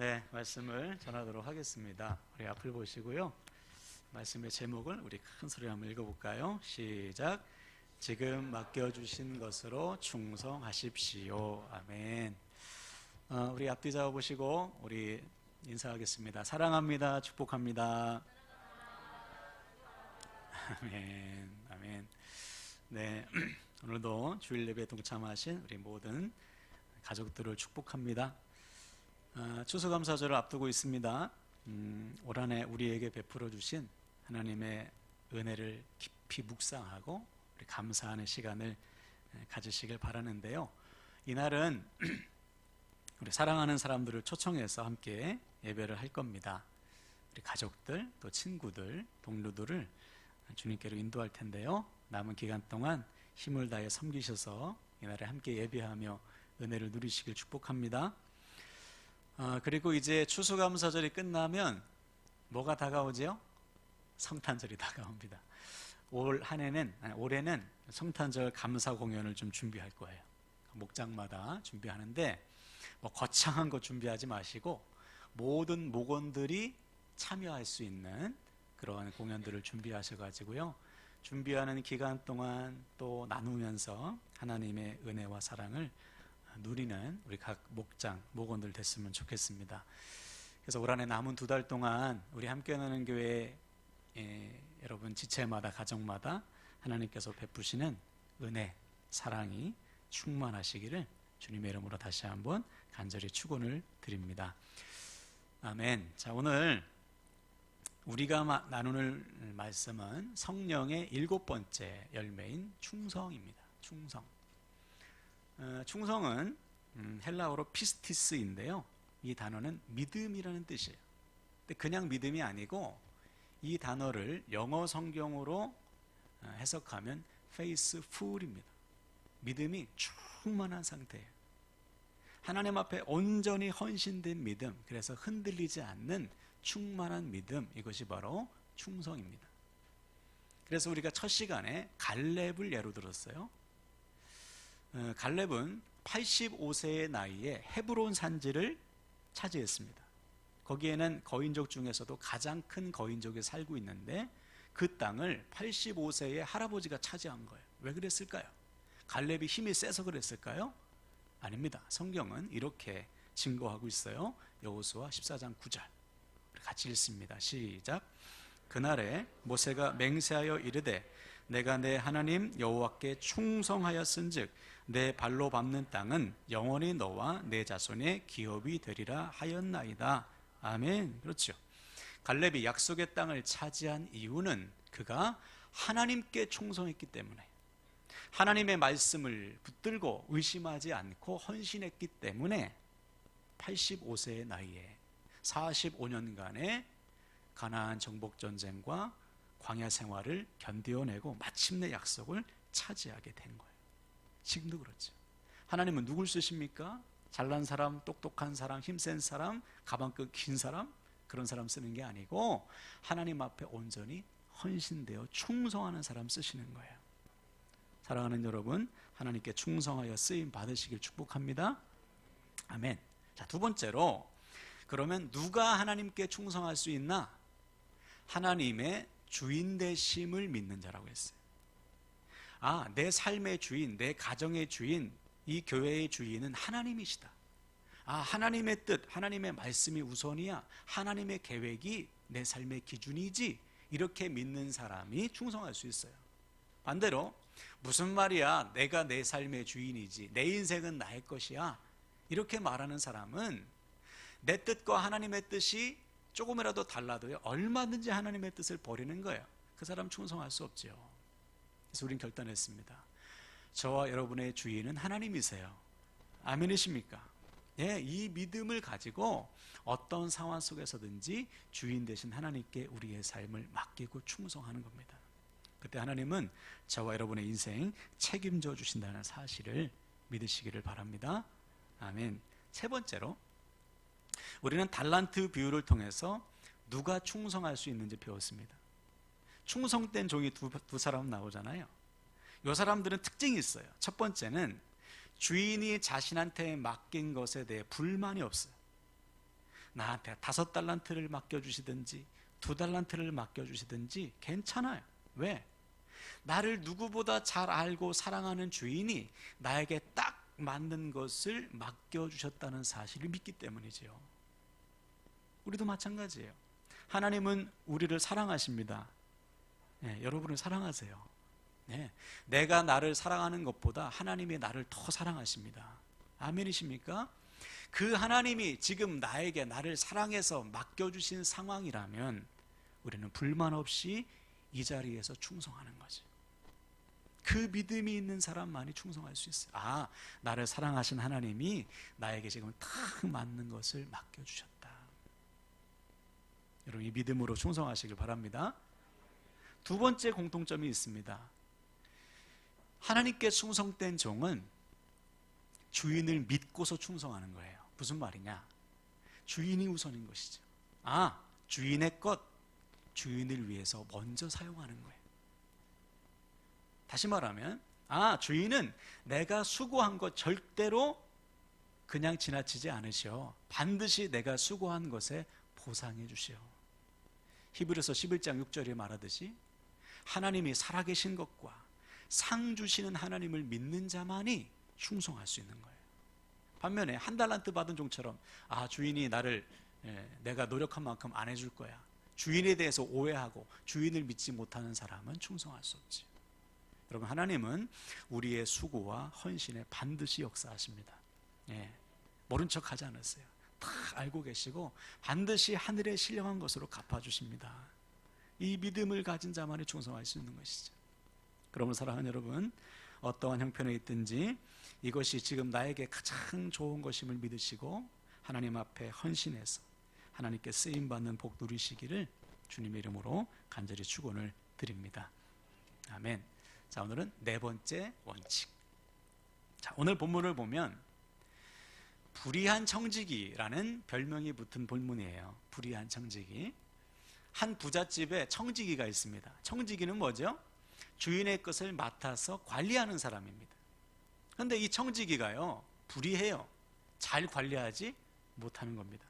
네, 말씀을 전하도록 하겠습니다. 우리 앞을 보시고요. 말씀의 제목을 우리 큰 소리로 한번 읽어볼까요? 시작. 지금 맡겨주신 것으로 충성하십시오. 아멘. 우리 앞뒤 잡아보시고 우리 인사하겠습니다. 사랑합니다. 축복합니다. 아멘. 아멘. 네, 오늘도 주일 예배에 동참하신 우리 모든 가족들을 축복합니다. 추수감사절을 앞두고 있습니다. 올 한 해 우리에게 베풀어 주신 하나님의 은혜를 깊이 묵상하고 우리 감사하는 시간을 가지시길 바라는데요. 이날은 우리 사랑하는 사람들을 초청해서 함께 예배를 할 겁니다. 우리 가족들, 또 친구들, 동료들을 주님께로 인도할 텐데요. 남은 기간 동안 힘을 다해 섬기셔서 이날에 함께 예배하며 은혜를 누리시길 축복합니다. 그리고 이제 추수감사절이 끝나면 뭐가 다가오죠? 성탄절이 다가옵니다. 올해는 성탄절 감사 공연을 좀 준비할 거예요. 목장마다 준비하는데 뭐 거창한 거 준비하지 마시고 모든 목원들이 참여할 수 있는 그러한 공연들을 준비하셔가지고요. 준비하는 기간 동안 또 나누면서 하나님의 은혜와 사랑을 누리는 우리 각 목장, 목원들 됐으면 좋겠습니다. 그래서 올 한 해 남은 2달 동안 우리 함께 나누는 교회 여러분 지체마다 가정마다 하나님께서 베푸시는 은혜, 사랑이 충만하시기를 주님의 이름으로 다시 한번 간절히 축원을 드립니다. 아멘. 자, 오늘 우리가 나눌 말씀은 성령의 7번째 열매인 충성입니다. 충성. 충성은 헬라어로 피스티스인데요. 이 단어는 믿음이라는 뜻이에요. 근데 그냥 믿음이 아니고 이 단어를 영어 성경으로 해석하면 faithful입니다. 믿음이 충만한 상태예요. 하나님 앞에 온전히 헌신된 믿음, 그래서 흔들리지 않는 충만한 믿음, 이것이 바로 충성입니다. 그래서 우리가 첫 시간에 갈렙을 예로 들었어요. 갈렙은 85세의 나이에 헤브론 산지를 차지했습니다. 거기에는 거인족 중에서도 가장 큰 거인족이 살고 있는데 그 땅을 85세의 할아버지가 차지한 거예요. 왜 그랬을까요? 갈렙이 힘이 세서 그랬을까요? 아닙니다. 성경은 이렇게 증거하고 있어요. 여호수아 14장 9절 우리 같이 읽습니다. 시작. 그날에 모세가 맹세하여 이르되 내가 내 하나님 여호와께 충성하였은즉 내 발로 밟는 땅은 영원히 너와 내 자손의 기업이 되리라 하였나이다. 아멘. 그렇죠. 갈렙이 약속의 땅을 차지한 이유는 그가 하나님께 충성했기 때문에, 하나님의 말씀을 붙들고 의심하지 않고 헌신했기 때문에 85세의 나이에 45년간의 가나안 정복 전쟁과 광야 생활을 견뎌내고 마침내 약속을 차지하게 된 거예요. 지금도 그렇죠. 하나님은 누굴 쓰십니까? 잘난 사람, 똑똑한 사람, 힘센 사람, 가방끈 긴 사람, 그런 사람 쓰는 게 아니고 하나님 앞에 온전히 헌신되어 충성하는 사람 쓰시는 거예요. 사랑하는 여러분, 하나님께 충성하여 쓰임 받으시길 축복합니다. 아멘. 자, 두 번째로, 그러면 누가 하나님께 충성할 수 있나? 하나님의 주인 되심을 믿는 자라고 했어요. 내 삶의 주인, 내 가정의 주인, 이 교회의 주인은 하나님이시다. 하나님의 뜻, 하나님의 말씀이 우선이야. 하나님의 계획이 내 삶의 기준이지. 이렇게 믿는 사람이 충성할 수 있어요. 반대로 무슨 말이야, 내가 내 삶의 주인이지, 내 인생은 나의 것이야, 이렇게 말하는 사람은 내 뜻과 하나님의 뜻이 조금이라도 달라도요, 얼마든지 하나님의 뜻을 버리는 거예요. 그 사람 충성할 수 없죠. 그래서 우린 결단했습니다. 저와 여러분의 주인은 하나님이세요. 아멘이십니까? 예, 이 믿음을 가지고 어떤 상황 속에서든지 주인 되신 하나님께 우리의 삶을 맡기고 충성하는 겁니다. 그때 하나님은 저와 여러분의 인생 책임져 주신다는 사실을 믿으시기를 바랍니다. 아멘. 세 번째로, 우리는 달란트 비유를 통해서 누가 충성할 수 있는지 배웠습니다. 충성된 종이 두 사람 나오잖아요. 이 사람들은 특징이 있어요. 첫 번째는 주인이 자신한테 맡긴 것에 대해 불만이 없어요. 나한테 5달란트를 맡겨주시든지 2달란트를 맡겨주시든지 괜찮아요. 왜? 나를 누구보다 잘 알고 사랑하는 주인이 나에게 딱 맞는 것을 맡겨주셨다는 사실을 믿기 때문이지요. 우리도 마찬가지예요. 하나님은 우리를 사랑하십니다. 네, 여러분을 사랑하세요. 네, 내가 나를 사랑하는 것보다 하나님이 나를 더 사랑하십니다. 아멘이십니까? 그 하나님이 지금 나를 사랑해서 맡겨주신 상황이라면 우리는 불만 없이 이 자리에서 충성하는 거죠. 그 믿음이 있는 사람만이 충성할 수 있어요. 아, 나를 사랑하신 하나님이 나에게 지금 딱 맞는 것을 맡겨주셨다. 여러분, 이 믿음으로 충성하시길 바랍니다. 두 번째 공통점이 있습니다. 하나님께 충성된 종은 주인을 믿고서 충성하는 거예요. 무슨 말이냐? 주인이 우선인 것이죠. 아, 주인의 것, 주인을 위해서 먼저 사용하는 거예요. 다시 말하면, 아, 주인은 내가 수고한 것 절대로 그냥 지나치지 않으셔. 반드시 내가 수고한 것에 보상해 주시오. 히브리서 11장 6절에 말하듯이 하나님이 살아계신 것과 상 주시는 하나님을 믿는 자만이 충성할 수 있는 거예요. 반면에 1달란트 받은 종처럼, 아, 주인이 나를 내가 노력한 만큼 안 해줄 거야, 주인에 대해서 오해하고 주인을 믿지 못하는 사람은 충성할 수 없지. 여러분, 하나님은 우리의 수고와 헌신에 반드시 역사하십니다. 모른 척 하지 않았어요. 다 알고 계시고 반드시 하늘에 신령한 것으로 갚아주십니다. 이 믿음을 가진 자만이 충성할 수 있는 것이죠. 그러면 사랑하는 여러분, 어떠한 형편에 있든지 이것이 지금 나에게 가장 좋은 것임을 믿으시고 하나님 앞에 헌신해서 하나님께 쓰임받는 복 누리시기를 주님의 이름으로 간절히 축원을 드립니다. 아멘. 자, 오늘은 네 번째 원칙. 자, 오늘 본문을 보면 불의한 청지기라는 별명이 붙은 본문이에요. 불의한 청지기. 한 부잣집에 청지기가 있습니다. 청지기는 뭐죠? 주인의 것을 맡아서 관리하는 사람입니다. 그런데 이 청지기가요, 불의해요. 잘 관리하지 못하는 겁니다.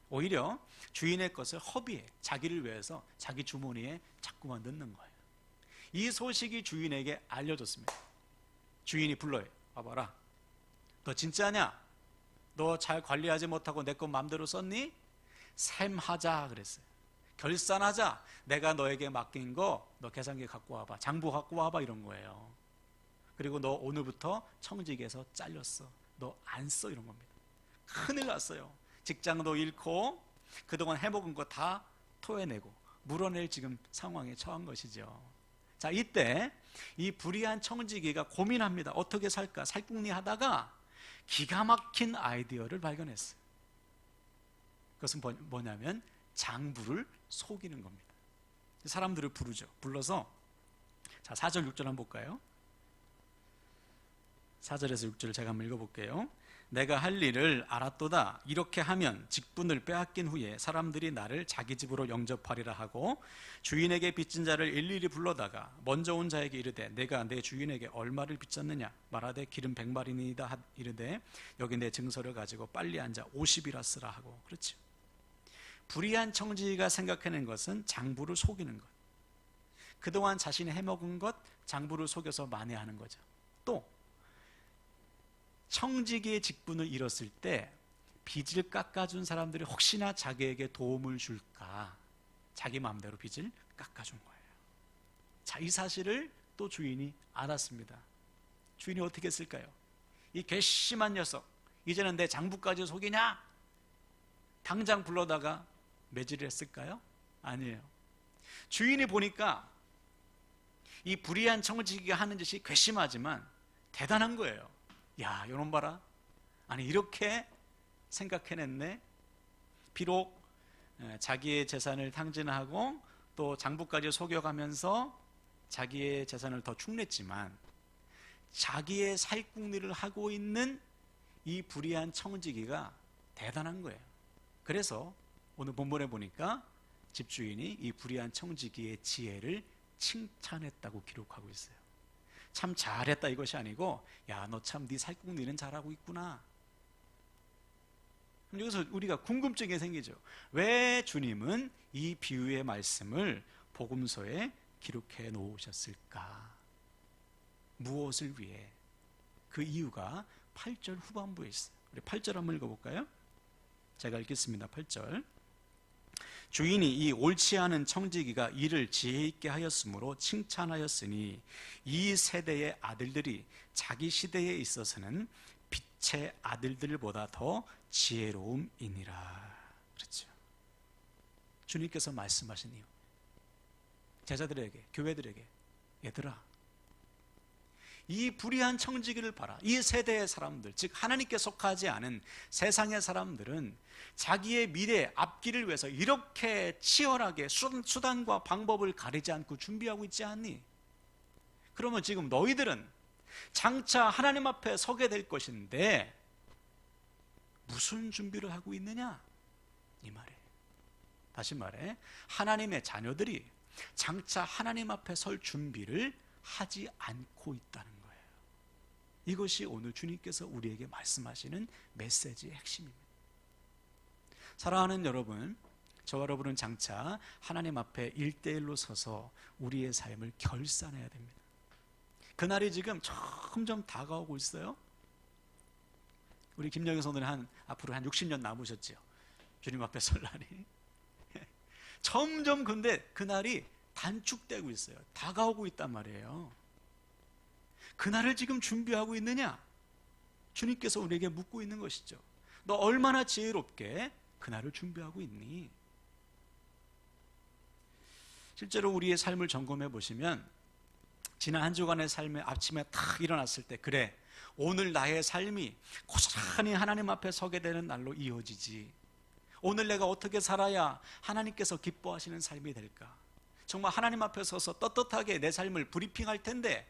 오히려 주인의 것을 허비해. 자기를 위해서 자기 주머니에 자꾸만 넣는 거예요. 이 소식이 주인에게 알려졌습니다. 주인이 불러요. 와봐라, 너 진짜냐? 너 잘 관리하지 못하고 내 것 마음대로 썼니? 셈하자 그랬어요. 결산하자. 내가 너에게 맡긴 거 너 계산기 갖고 와봐, 장부 갖고 와봐, 이런 거예요. 그리고 너 오늘부터 청직에서 잘렸어, 너 안 써, 이런 겁니다. 큰일 났어요. 직장도 잃고 그동안 해먹은 거 다 토해내고 물어낼 지금 상황에 처한 것이죠. 자, 이때 이 불의한 청지기가 고민합니다. 어떻게 살까? 살궁리 하다가 기가 막힌 아이디어를 발견했어요. 그것은 뭐냐면 장부를 속이는 겁니다. 사람들을 부르죠. 불러서, 자, 4절 6절 한번 볼까요? 4절에서 6절을 제가 한번 읽어볼게요. 내가 할 일을 알았도다. 이렇게 하면 직분을 빼앗긴 후에 사람들이 나를 자기 집으로 영접하리라 하고 주인에게 빚진 자를 일일이 불러다가 먼저 온 자에게 이르되 내가 내 주인에게 얼마를 빚졌느냐 말하되 기름 100마리니이다 이르되 여기 내 증서를 가지고 빨리 앉아 50이라 쓰라 하고. 그렇죠. 불의한 청지기가 생각해낸 것은 장부를 속이는 것, 그동안 자신이 해먹은 것 장부를 속여서 만회하는 거죠. 또 청지기의 직분을 잃었을 때 빚을 깎아준 사람들이 혹시나 자기에게 도움을 줄까 자기 마음대로 빚을 깎아준 거예요. 자, 이 사실을 또 주인이 알았습니다. 주인이 어떻게 했을까요? 이 괘씸한 녀석, 이제는 내 장부까지 속이냐? 당장 불러다가 매질을 했을까요? 아니에요. 주인이 보니까 이 불의한 청지기가 하는 짓이 괘씸하지만 대단한 거예요. 야, 이놈 봐라. 아니, 이렇게 생각해냈네. 비록 자기의 재산을 탕진하고 또 장부까지 속여가면서 자기의 재산을 더 축냈지만 자기의 살궁리를 하고 있는 이 불의한 청지기가 대단한 거예요. 그래서 오늘 본문에 보니까 집주인이 이 불의한 청지기의 지혜를 칭찬했다고 기록하고 있어요. 참 잘했다 이것이 아니고, 야, 너 참 네 살궁리는 잘하고 있구나. 여기서 우리가 궁금증이 생기죠. 왜 주님은 이 비유의 말씀을 복음서에 기록해 놓으셨을까? 무엇을 위해? 그 이유가 8절 후반부에 있어요. 우리 8절 한번 읽어볼까요? 제가 읽겠습니다. 8절. 주인이 이 옳지 않은 청지기가 이를 지혜 있게 하였으므로 칭찬하였으니 이 세대의 아들들이 자기 시대에 있어서는 빛의 아들들보다 더 지혜로움이니라. 그렇죠. 주님께서 말씀하신 이유, 제자들에게, 교회들에게, 얘들아, 이 불의한 청지기를 봐라. 이 세대의 사람들, 즉 하나님께 속하지 않은 세상의 사람들은 자기의 미래 앞길을 위해서 이렇게 치열하게 수단과 방법을 가리지 않고 준비하고 있지 않니? 그러면 지금 너희들은 장차 하나님 앞에 서게 될 것인데 무슨 준비를 하고 있느냐? 이 말이에요. 다시 말해, 하나님의 자녀들이 장차 하나님 앞에 설 준비를 하지 않고 있다는 거예요. 이것이 오늘 주님께서 우리에게 말씀하시는 메시지의 핵심입니다. 사랑하는 여러분, 저와 여러분은 장차 하나님 앞에 1대1로 서서 우리의 삶을 결산해야 됩니다. 그날이 지금 점점 다가오고 있어요. 우리 김영희 선생님 앞으로 한 60년 남으셨죠. 주님 앞에 설 날이. 점점 근데 그날이 단축되고 있어요. 다가오고 있단 말이에요. 그날을 지금 준비하고 있느냐? 주님께서 우리에게 묻고 있는 것이죠. 너 얼마나 지혜롭게 그날을 준비하고 있니? 실제로 우리의 삶을 점검해 보시면 지난 한 주간의 삶에 아침에 탁 일어났을 때, 그래, 오늘 나의 삶이 고스란히 하나님 앞에 서게 되는 날로 이어지지. 오늘 내가 어떻게 살아야 하나님께서 기뻐하시는 삶이 될까? 정말 하나님 앞에 서서 떳떳하게 내 삶을 브리핑할 텐데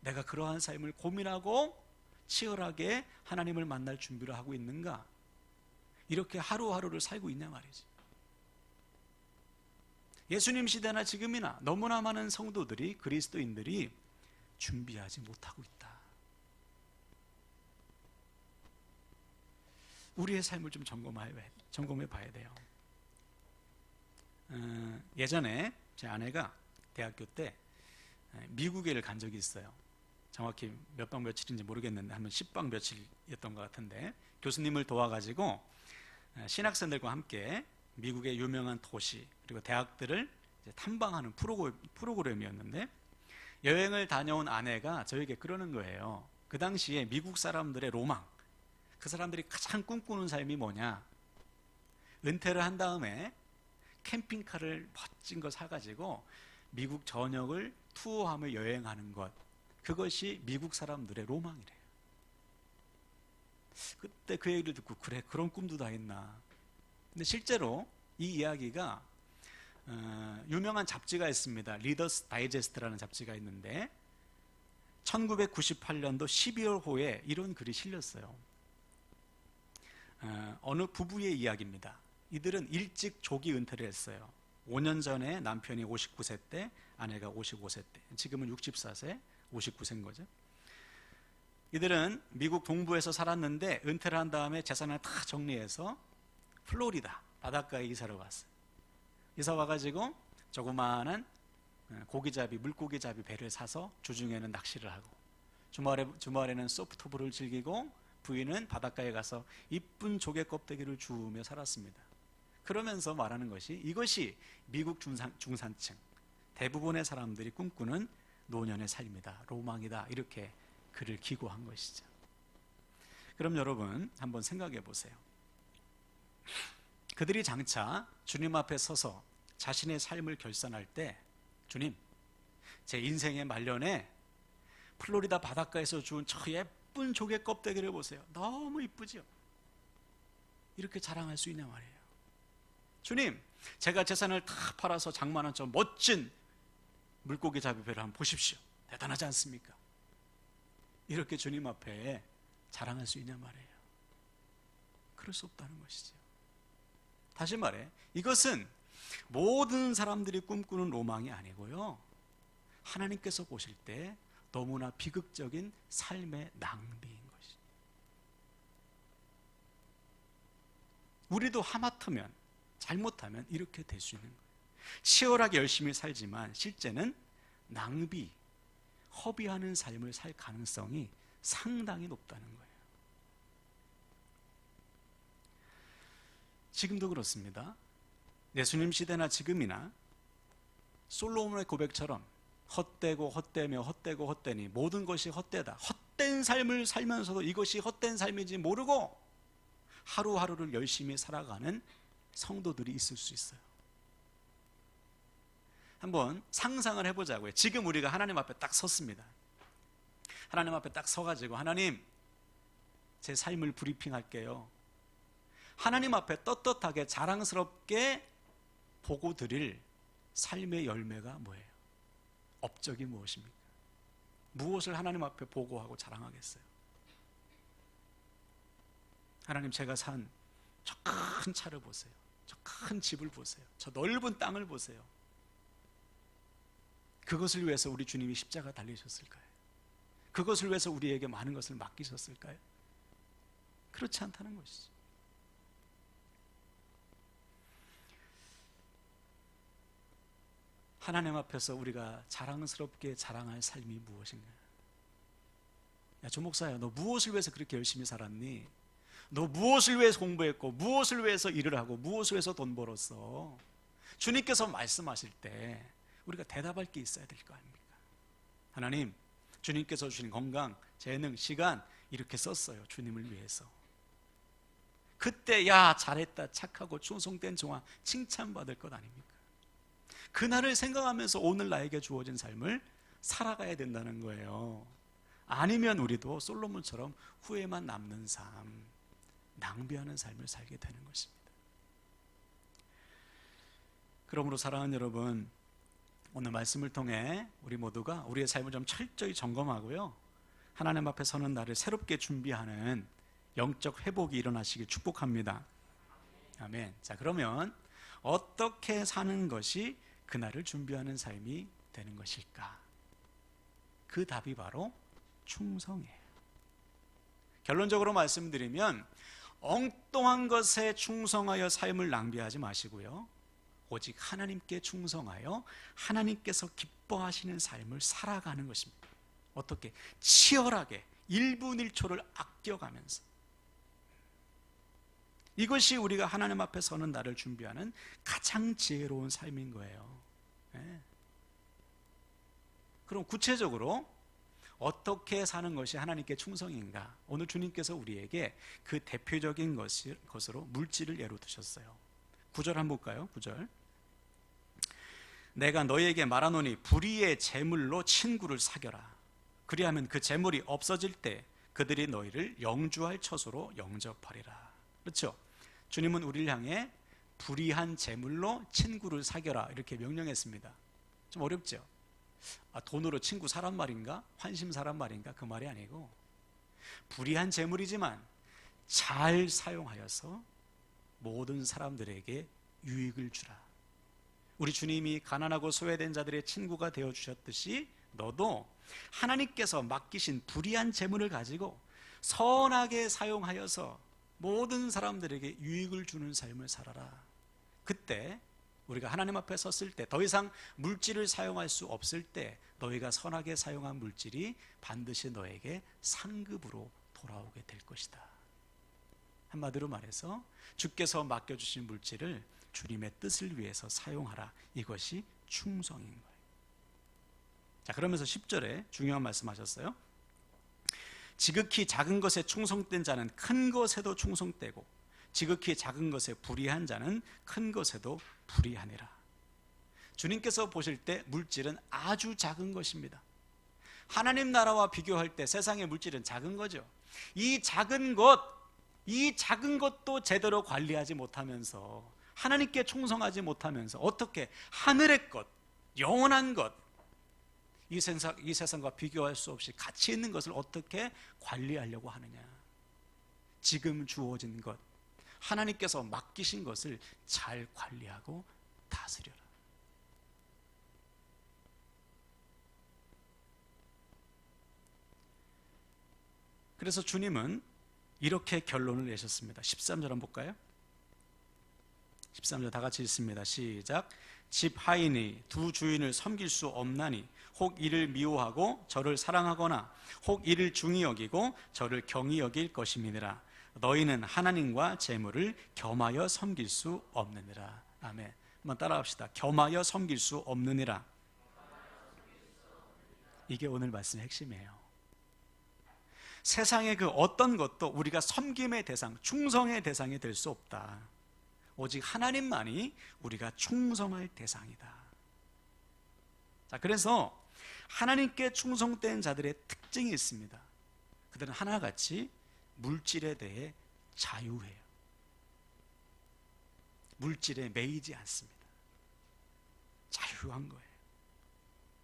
내가 그러한 삶을 고민하고 치열하게 하나님을 만날 준비를 하고 있는가? 이렇게 하루하루를 살고 있냐 말이지. 예수님 시대나 지금이나 너무나 많은 성도들이, 그리스도인들이 준비하지 못하고 있다. 우리의 삶을 좀 점검해 봐야 돼요. 예전에 제 아내가 대학교 때 미국에를 간 적이 있어요. 정확히 몇 박 며칠인지 모르겠는데 한 10박 며칠이었던 것 같은데, 교수님을 도와가지고 신학생들과 함께 미국의 유명한 도시 그리고 대학들을 탐방하는 프로그램이었는데, 여행을 다녀온 아내가 저에게 그러는 거예요. 그 당시에 미국 사람들의 로망, 그 사람들이 가장 꿈꾸는 삶이 뭐냐? 은퇴를 한 다음에 캠핑카를 멋진 거 사가지고 미국 전역을 투어하며 여행하는 것, 그것이 미국 사람들의 로망이래요. 그때 그 얘기를 듣고, 그래, 그런 꿈도 다 있나? 근데 실제로 이 이야기가 유명한 잡지가 있습니다. 리더스 다이제스트라는 잡지가 있는데 1998년도 12월호에 이런 글이 실렸어요. 어느 부부의 이야기입니다. 이들은 일찍 조기 은퇴를 했어요. 5년 전에 남편이 59세 때, 아내가 55세 때, 지금은 64세, 59세인 거죠. 이들은 미국 동부에서 살았는데 은퇴를 한 다음에 재산을 다 정리해서 플로리다 바닷가에 이사를 왔어요. 이사 와가지고 조그마한 고기잡이, 물고기잡이 배를 사서 주중에는 낚시를 하고 주말에는 소프트볼을 즐기고 부인은 바닷가에 가서 이쁜 조개 껍데기를 주우며 살았습니다. 그러면서 말하는 것이, 이것이 미국 중산층 대부분의 사람들이 꿈꾸는 노년의 삶이다, 로망이다, 이렇게 글을 기고한 것이죠. 그럼 여러분 한번 생각해 보세요. 그들이 장차 주님 앞에 서서 자신의 삶을 결산할 때, 주님, 제 인생의 말년에 플로리다 바닷가에서 주운 저 예쁜 조개 껍데기를 보세요. 너무 이쁘죠? 이렇게 자랑할 수 있냐 말이에요. 주님, 제가 재산을 다 팔아서 장만한 저 멋진 물고기 잡이배를 한번 보십시오. 대단하지 않습니까? 이렇게 주님 앞에 자랑할 수 있냐 말이에요. 그럴 수 없다는 것이죠. 다시 말해, 이것은 모든 사람들이 꿈꾸는 로망이 아니고요, 하나님께서 보실 때 너무나 비극적인 삶의 낭비인 것이죠. 우리도 하마터면, 잘못하면 이렇게 될 수 있는 거예요. 치열하게 열심히 살지만 실제는 낭비, 허비하는 삶을 살 가능성이 상당히 높다는 거예요. 지금도 그렇습니다. 예수님 시대나 지금이나 솔로몬의 고백처럼 헛되고 헛되며 헛되고 헛되니 모든 것이 헛되다, 헛된 삶을 살면서도 이것이 헛된 삶인지 모르고 하루하루를 열심히 살아가는 성도들이 있을 수 있어요. 한번 상상을 해보자고요. 지금 우리가 하나님 앞에 딱 섰습니다. 하나님 앞에 딱 서가지고, 하나님, 제 삶을 브리핑할게요. 하나님 앞에 떳떳하게 자랑스럽게 보고 드릴 삶의 열매가 뭐예요? 업적이 무엇입니까? 무엇을 하나님 앞에 보고하고 자랑하겠어요? 하나님, 제가 산 저 큰 차를 보세요. 저 큰 집을 보세요. 저 넓은 땅을 보세요. 그것을 위해서 우리 주님이 십자가 달리셨을까요? 그것을 위해서 우리에게 많은 것을 맡기셨을까요? 그렇지 않다는 것이죠. 하나님 앞에서 우리가 자랑스럽게 자랑할 삶이 무엇인가? 야, 조 목사야, 너 무엇을 위해서 그렇게 열심히 살았니? 너 무엇을 위해서 공부했고, 무엇을 위해서 일을 하고, 무엇을 위해서 돈 벌었어? 주님께서 말씀하실 때 우리가 대답할 게 있어야 될 거 아닙니까? 하나님, 주님께서 주신 건강, 재능, 시간 이렇게 썼어요. 주님을 위해서. 그때 야, 잘했다, 착하고 충성된 종아, 칭찬받을 것 아닙니까? 그날을 생각하면서 오늘 나에게 주어진 삶을 살아가야 된다는 거예요. 아니면 우리도 솔로몬처럼 후회만 남는 삶, 낭비하는 삶을 살게 되는 것입니다. 그러므로 사랑하는 여러분, 오늘 말씀을 통해 우리 모두가 우리의 삶을 좀 철저히 점검하고요, 하나님 앞에 서는 날을 새롭게 준비하는 영적 회복이 일어나시길 축복합니다. 아멘. 자, 그러면 어떻게 사는 것이 그날을 준비하는 삶이 되는 것일까? 그 답이 바로 충성이에요. 결론적으로 말씀드리면 엉뚱한 것에 충성하여 삶을 낭비하지 마시고요, 오직 하나님께 충성하여 하나님께서 기뻐하시는 삶을 살아가는 것입니다. 어떻게? 치열하게 1분 1초를 아껴가면서. 이것이 우리가 하나님 앞에 서는 날을 준비하는 가장 지혜로운 삶인 거예요. 네. 그럼 구체적으로 어떻게 사는 것이 하나님께 충성인가? 오늘 주님께서 우리에게 그 대표적인 것으로 물질을 예로 드셨어요. 9절 한번 볼까요? 9절. 내가 너희에게 말하노니 불의의 재물로 친구를 사겨라. 그리하면 그 재물이 없어질 때 그들이 너희를 영주할 처소로 영접하리라. 그렇죠? 주님은 우리를 향해 불의한 재물로 친구를 사겨라 이렇게 명령했습니다. 좀 어렵죠? 돈으로 친구 사란 말인가? 환심 사란 말인가? 그 말이 아니고, 불의한 재물이지만 잘 사용하여서 모든 사람들에게 유익을 주라. 우리 주님이 가난하고 소외된 자들의 친구가 되어주셨듯이 너도 하나님께서 맡기신 불의한 재물을 가지고 선하게 사용하여서 모든 사람들에게 유익을 주는 삶을 살아라. 그때 우리가 하나님 앞에 섰을 때 더 이상 물질을 사용할 수 없을 때 너희가 선하게 사용한 물질이 반드시 너에게 상급으로 돌아오게 될 것이다. 한마디로 말해서 주께서 맡겨주신 물질을 주님의 뜻을 위해서 사용하라. 이것이 충성인 거예요. 자, 그러면서 10절에 중요한 말씀 하셨어요. 지극히 작은 것에 충성된 자는 큰 것에도 충성되고 지극히 작은 것에 불의한 자는 큰 것에도 불의하니라. 주님께서 보실 때 물질은 아주 작은 것입니다. 하나님 나라와 비교할 때 세상의 물질은 작은 거죠. 이 작은 것도 제대로 관리하지 못하면서, 하나님께 충성하지 못하면서 어떻게 하늘의 것, 영원한 것, 이 세상과 비교할 수 없이 가치 있는 것을 어떻게 관리하려고 하느냐. 지금 주어진 것, 하나님께서 맡기신 것을 잘 관리하고 다스려라. 그래서 주님은 이렇게 결론을 내셨습니다. 13절 한번 볼까요? 13절 다 같이 읽습니다. 시작. 집 하인이 두 주인을 섬길 수 없나니 혹 이를 미워하고 저를 사랑하거나 혹 이를 중히 여기고 저를 경히 여길 것임이니라. 너희는 하나님과 재물을 겸하여 섬길 수 없느니라. 아멘. 한번 따라합시다. 겸하여 섬길 수 없느니라. 이게 오늘 말씀의 핵심이에요. 세상의 그 어떤 것도 우리가 섬김의 대상, 충성의 대상이 될 수 없다. 오직 하나님만이 우리가 충성할 대상이다. 자, 그래서 하나님께 충성된 자들의 특징이 있습니다. 그들은 하나같이 물질에 대해 자유해요. 물질에 매이지 않습니다. 자유한 거예요.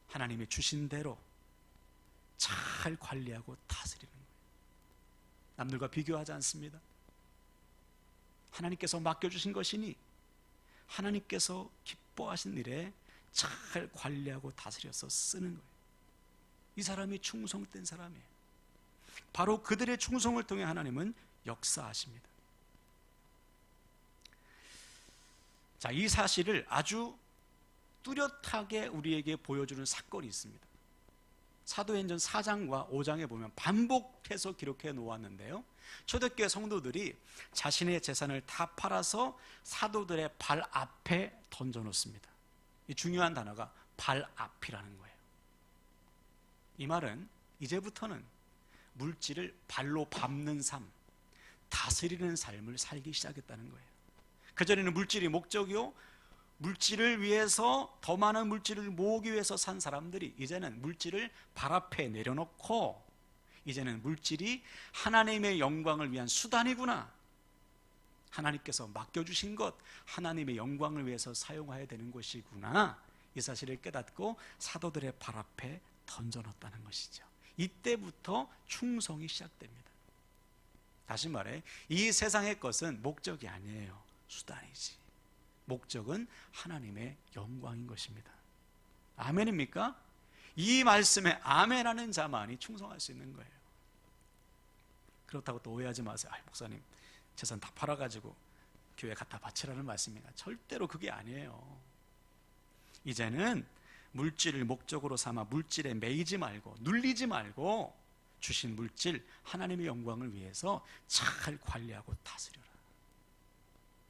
하나님이 주신 대로 잘 관리하고 다스리는 거예요. 남들과 비교하지 않습니다. 하나님께서 맡겨주신 것이니 하나님께서 기뻐하신 일에 잘 관리하고 다스려서 쓰는 거예요. 이 사람이 충성된 사람이에요. 바로 그들의 충성을 통해 하나님은 역사하십니다. 자, 이 사실을 아주 뚜렷하게 우리에게 보여주는 사건이 있습니다. 사도행전 4장과 5장에 보면 반복해서 기록해 놓았는데요, 초대교회 성도들이 자신의 재산을 다 팔아서 사도들의 발 앞에 던져 놓습니다. 이 중요한 단어가 발 앞이라는 거예요. 이 말은 이제부터는 물질을 발로 밟는 삶, 다스리는 삶을 살기 시작했다는 거예요. 그전에는 물질이 목적이요, 물질을 위해서, 더 많은 물질을 모으기 위해서 산 사람들이 이제는 물질을 발 앞에 내려놓고 이제는 물질이 하나님의 영광을 위한 수단이구나, 하나님께서 맡겨주신 것 하나님의 영광을 위해서 사용해야 되는 것이구나, 이 사실을 깨닫고 사도들의 발 앞에 던져놓았다는 것이죠. 이때부터 충성이 시작됩니다. 다시 말해, 이 세상의 것은 목적이 아니에요. 수단이지. 목적은 하나님의 영광인 것입니다. 아멘입니까? 이 말씀에 아멘하는 자만이 충성할 수 있는 거예요. 그렇다고 또 오해하지 마세요. 목사님 재산 다 팔아가지고 교회 갖다 바치라는 말씀인가? 절대로 그게 아니에요. 이제는 물질을 목적으로 삼아 물질에 매이지 말고 눌리지 말고 주신 물질 하나님의 영광을 위해서 잘 관리하고 다스려라.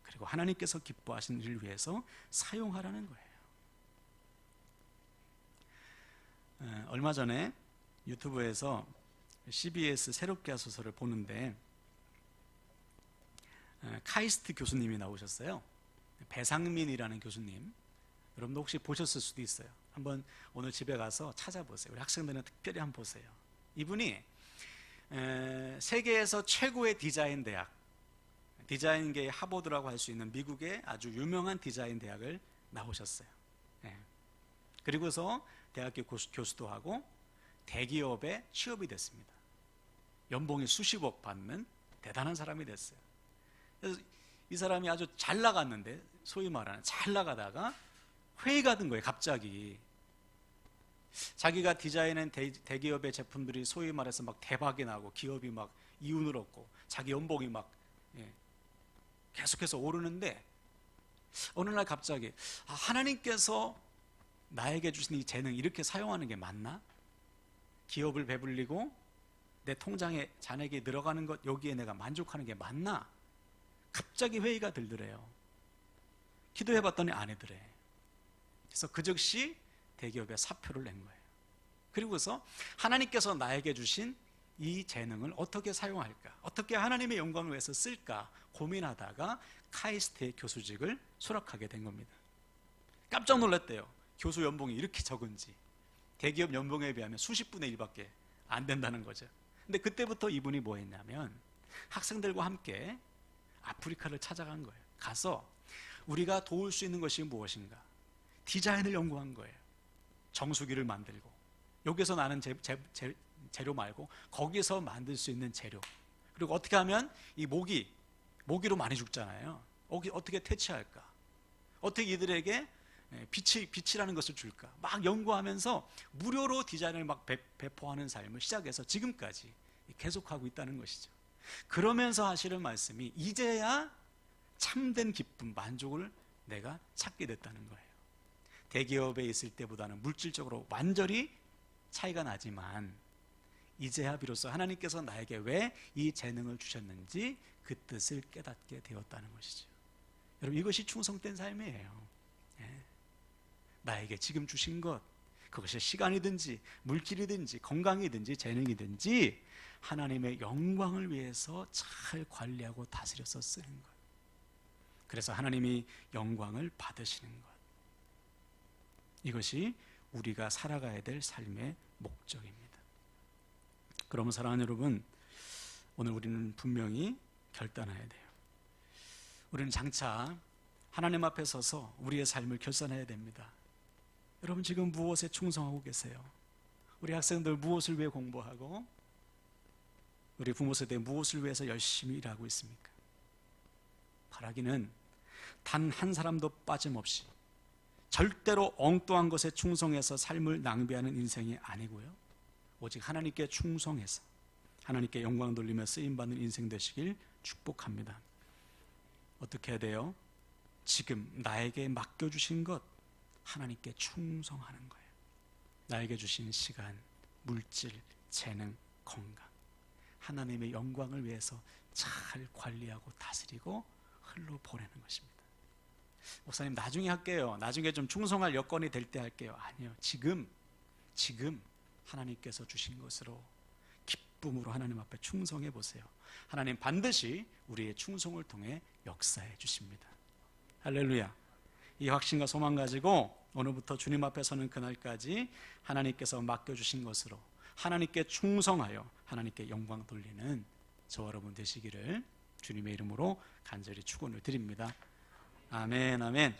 그리고 하나님께서 기뻐하시는 일을 위해서 사용하라는 거예요. 얼마 전에 유튜브에서 CBS 새롭게 소설을 보는데 카이스트 교수님이 나오셨어요. 배상민이라는 교수님, 여러분도 혹시 보셨을 수도 있어요. 한번 오늘 집에 가서 찾아보세요. 우리 학생들은 특별히 한번 보세요. 이분이 세계에서 최고의 디자인 대학, 디자인계의 하버드라고 할 수 있는 미국의 아주 유명한 디자인 대학을 나오셨어요. 그리고서 대학교 교수도 하고 대기업에 취업이 됐습니다. 연봉이 수십억 받는 대단한 사람이 됐어요. 그래서 이 사람이 아주 잘 나갔는데, 소위 말하는 잘 나가다가 회의가 든 거예요. 갑자기 자기가 디자인한 대기업의 제품들이 소위 말해서 막 대박이 나고 기업이 막 이윤을 얻고 자기 연봉이 막 계속해서 오르는데, 어느 날 갑자기 하나님께서 나에게 주신 이 재능 이렇게 사용하는 게 맞나? 기업을 배불리고 내 통장에 잔액이 늘어가는 것, 여기에 내가 만족하는 게 맞나? 갑자기 회의가 들더래요. 기도해봤더니 아니더래. 그래서 그 즉시 대기업에 사표를 낸 거예요. 그리고서 하나님께서 나에게 주신 이 재능을 어떻게 사용할까, 어떻게 하나님의 영광을 위해서 쓸까 고민하다가 카이스트의 교수직을 수락하게 된 겁니다. 깜짝 놀랐대요. 교수 연봉이 이렇게 적은지. 대기업 연봉에 비하면 수십 분의 1밖에 안 된다는 거죠. 근데 그때부터 이분이 뭐 했냐면 학생들과 함께 아프리카를 찾아간 거예요. 가서 우리가 도울 수 있는 것이 무엇인가, 디자인을 연구한 거예요. 정수기를 만들고, 여기서 나는 재료 말고 거기서 만들 수 있는 재료, 그리고 어떻게 하면 이 모기로 많이 죽잖아요. 어떻게 퇴치할까, 어떻게 이들에게 빛이라는 것을 줄까, 막 연구하면서 무료로 디자인을 막 배포하는 삶을 시작해서 지금까지 계속하고 있다는 것이죠. 그러면서 하시는 말씀이, 이제야 참된 기쁨, 만족을 내가 찾게 됐다는 거예요. 대기업에 있을 때보다는 물질적으로 완전히 차이가 나지만 이제야 비로소 하나님께서 나에게 왜 이 재능을 주셨는지 그 뜻을 깨닫게 되었다는 것이죠. 여러분, 이것이 충성된 삶이에요. 나에게 지금 주신 것, 그것이 시간이든지 물질이든지 건강이든지 재능이든지 하나님의 영광을 위해서 잘 관리하고 다스려서 쓰는 것. 그래서 하나님이 영광을 받으시는 것. 이것이 우리가 살아가야 될 삶의 목적입니다. 그러면 사랑하는 여러분, 오늘 우리는 분명히 결단해야 돼요. 우리는 장차 하나님 앞에 서서 우리의 삶을 결산해야 됩니다. 여러분, 지금 무엇에 충성하고 계세요? 우리 학생들 무엇을 위해 공부하고 우리 부모 세대 무엇을 위해서 열심히 일하고 있습니까? 바라기는 단 한 사람도 빠짐없이 절대로 엉뚱한 것에 충성해서 삶을 낭비하는 인생이 아니고요, 오직 하나님께 충성해서 하나님께 영광 돌리며 쓰임받는 인생 되시길 축복합니다. 어떻게 해야 돼요? 지금 나에게 맡겨주신 것 하나님께 충성하는 거예요. 나에게 주신 시간, 물질, 재능, 건강, 하나님의 영광을 위해서 잘 관리하고 다스리고 흘러보내는 것입니다. 목사님, 나중에 할게요. 나중에 좀 충성할 여건이 될 때 할게요. 아니요. 지금 하나님께서 주신 것으로 기쁨으로 하나님 앞에 충성해 보세요. 하나님 반드시 우리의 충성을 통해 역사해 주십니다. 할렐루야. 이 확신과 소망 가지고 오늘부터 주님 앞에 서는 그날까지 하나님께서 맡겨주신 것으로 하나님께 충성하여 하나님께 영광 돌리는 저와 여러분 되시기를 주님의 이름으로 간절히 축원을 드립니다. 아멘, 아멘.